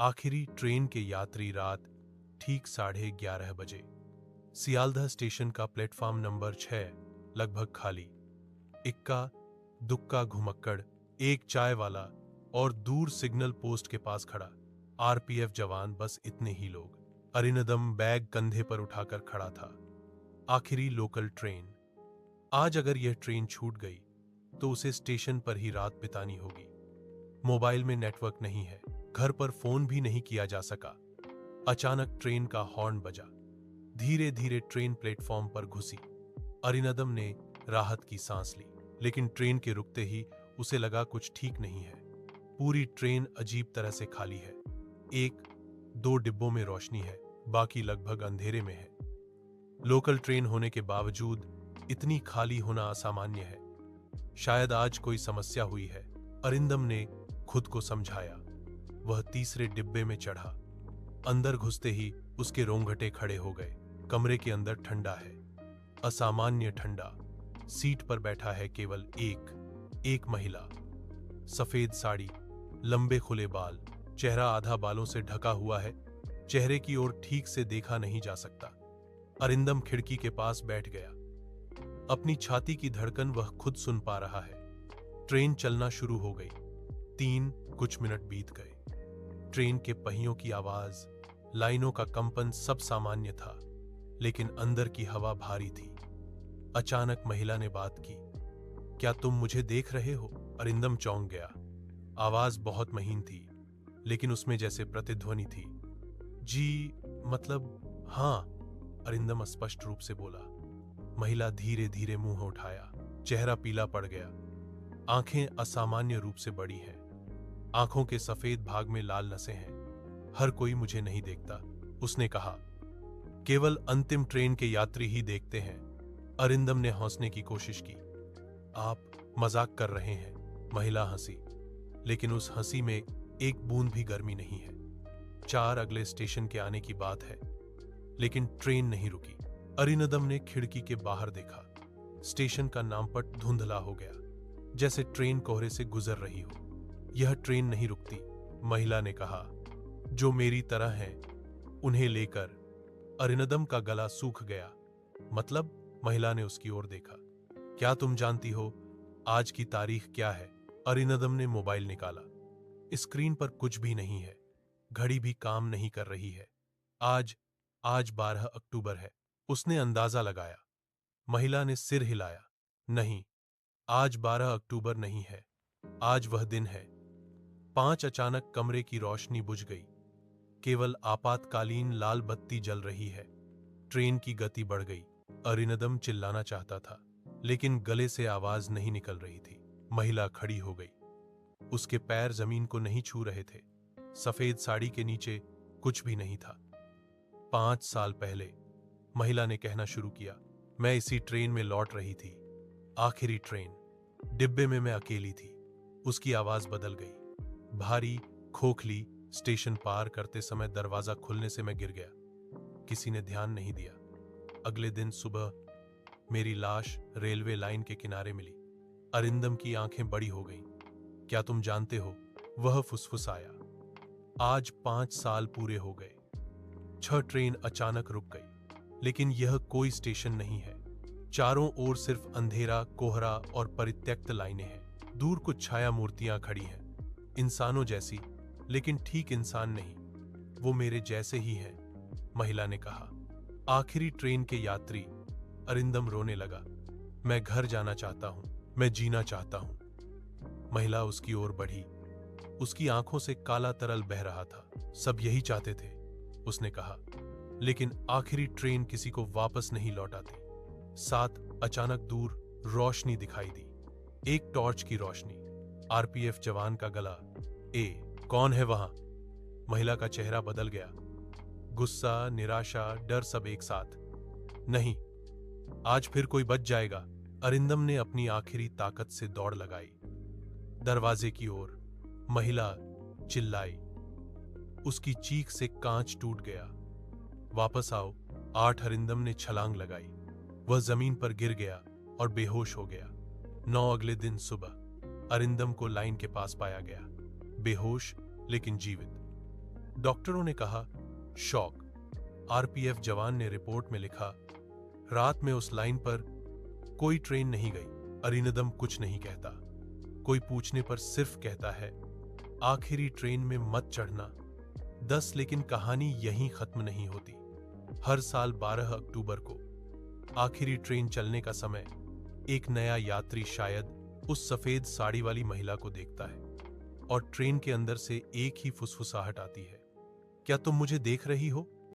आखिरी ट्रेन के यात्री रात ठीक 11:30 बजे सियालदह स्टेशन का प्लेटफॉर्म नंबर 6 लगभग खाली। इक्का दुक्का घुमक्कड़, एक चाय वाला और दूर सिग्नल पोस्ट के पास खड़ा आरपीएफ जवान, बस इतने ही लोग। अरिंदम बैग कंधे पर उठाकर खड़ा था। आखिरी लोकल ट्रेन। आज अगर यह ट्रेन छूट गई तो उसे स्टेशन पर ही रात बितानी होगी। मोबाइल में नेटवर्क नहीं है, घर पर फोन भी नहीं किया जा सका। अचानक ट्रेन का हॉर्न बजा। धीरे धीरे ट्रेन प्लेटफॉर्म पर घुसी। अरिंदम ने राहत की सांस ली, लेकिन ट्रेन के रुकते ही उसे लगा कुछ ठीक नहीं है। पूरी ट्रेन अजीब तरह से खाली है। एक दो डिब्बों में रोशनी है, बाकी लगभग अंधेरे में है। लोकल ट्रेन होने के बावजूद इतनी खाली होना असामान्य है। शायद आज कोई समस्या हुई है, अरिंदम ने खुद को समझाया। वह तीसरे डिब्बे में चढ़ा। अंदर घुसते ही उसके रोंगटे खड़े हो गए। कमरे के अंदर ठंडा है, असामान्य ठंडा। सीट पर बैठा है केवल एक महिला। सफेद साड़ी, लंबे खुले बाल, चेहरा आधा बालों से ढका हुआ है। चेहरे की ओर ठीक से देखा नहीं जा सकता। अरिंदम खिड़की के पास बैठ गया। अपनी छाती की धड़कन वह खुद सुन पा रहा है। ट्रेन चलना शुरू हो गई। कुछ मिनट बीत गए। ट्रेन के पहियों की आवाज, लाइनों का कंपन सब सामान्य था, लेकिन अंदर की हवा भारी थी। अचानक महिला ने बात की। क्या तुम मुझे देख रहे हो? अरिंदम चौंक गया। आवाज बहुत महीन थी, लेकिन उसमें जैसे प्रतिध्वनि थी। जी, मतलब हाँ, अरिंदम स्पष्ट रूप से बोला। महिला धीरे धीरे मुंह उठाया। चेहरा पीला पड़ गया। आंखें असामान्य रूप से बड़ी हैं। आंखों के सफेद भाग में लाल नसें हैं। हर कोई मुझे नहीं देखता, उसने कहा। केवल अंतिम ट्रेन के यात्री ही देखते हैं। अरिंदम ने हंसने की कोशिश की। आप मजाक कर रहे हैं? महिला हंसी, लेकिन उस हंसी में एक बूंद भी गर्मी नहीं है। 4 अगले स्टेशन के आने की बात है, लेकिन ट्रेन नहीं रुकी। अरिंदम ने खिड़की के बाहर देखा। स्टेशन का नामपट धुंधला हो गया, जैसे ट्रेन कोहरे से गुजर रही हो। यह ट्रेन नहीं रुकती, महिला ने कहा। जो मेरी तरह हैं, उन्हें लेकर। अरिंदम का गला सूख गया। मतलब? महिला ने उसकी ओर देखा। क्या तुम जानती हो आज की तारीख क्या है? अरिंदम ने मोबाइल निकाला। स्क्रीन पर कुछ भी नहीं है। घड़ी भी काम नहीं कर रही है। आज 12 अक्टूबर है, उसने अंदाजा लगाया। महिला ने सिर हिलाया। नहीं, आज 12 अक्टूबर नहीं है। आज वह दिन है। 5 अचानक कमरे की रोशनी बुझ गई। केवल आपातकालीन लाल बत्ती जल रही है। ट्रेन की गति बढ़ गई। अरिंदम चिल्लाना चाहता था, लेकिन गले से आवाज नहीं निकल रही थी। महिला खड़ी हो गई। उसके पैर जमीन को नहीं छू रहे थे। सफेद साड़ी के नीचे कुछ भी नहीं था। 5 साल पहले, महिला ने कहना शुरू किया, मैं इसी ट्रेन में लौट रही थी। आखिरी ट्रेन। डिब्बे में मैं अकेली थी। उसकी आवाज बदल गई, भारी, खोखली। स्टेशन पार करते समय दरवाजा खुलने से मैं गिर गया। किसी ने ध्यान नहीं दिया। अगले दिन सुबह मेरी लाश रेलवे लाइन के किनारे मिली। अरिंदम की आंखें बड़ी हो गईं। क्या तुम जानते हो? वह फुसफुसाया। आज 5 साल पूरे हो गए। 6 ट्रेन अचानक रुक गई, लेकिन यह कोई स्टेशन नहीं है। चारों ओर सिर्फ अंधेरा, कोहरा और परित्यक्त लाइनें हैं। दूर कुछ छाया मूर्तियां खड़ी हैं, इंसानों जैसी, लेकिन ठीक इंसान नहीं। वो मेरे जैसे ही हैं, महिला ने कहा। आखिरी ट्रेन के यात्री। अरिंदम रोने लगा। मैं घर जाना चाहता हूं, मैं जीना चाहता हूं। महिला उसकी ओर बढ़ी। उसकी आंखों से काला तरल बह रहा था। सब यही चाहते थे, उसने कहा, लेकिन आखिरी ट्रेन किसी को वापस नहीं लौटाती। साथ अचानक दूर रोशनी दिखाई दी। एक टॉर्च की रोशनी। आरपीएफ जवान का गला। कौन है वहां? महिला का चेहरा बदल गया। गुस्सा, निराशा, डर सब एक साथ। नहीं, आज फिर कोई बच जाएगा। अरिंदम ने अपनी आखिरी ताकत से दौड़ लगाई। दरवाजे की ओर। महिला चिल्लाई। उसकी चीख से कांच टूट गया। वापस आओ। 8 अरिंदम ने छलांग लगाई। वह जमीन पर गिर गया और बेहोश हो गया। 9 अगले दिन सुबह अरिंदम को लाइन के पास पाया गया, बेहोश लेकिन जीवित। डॉक्टरों ने कहा शॉक। आरपीएफ जवान ने रिपोर्ट में लिखा, रात में उस लाइन पर कोई ट्रेन नहीं गई। अरिंदम कुछ नहीं कहता। कोई पूछने पर सिर्फ कहता है, आखिरी ट्रेन में मत चढ़ना 10। लेकिन कहानी यहीं खत्म नहीं होती। हर साल 12 अक्टूबर को आखिरी ट्रेन चलने का समय एक नया यात्री शायद उस सफेद साड़ी वाली महिला को देखता है और ट्रेन के अंदर से एक ही फुसफुसाहट आती है, क्या तुम मुझे देख रही हो?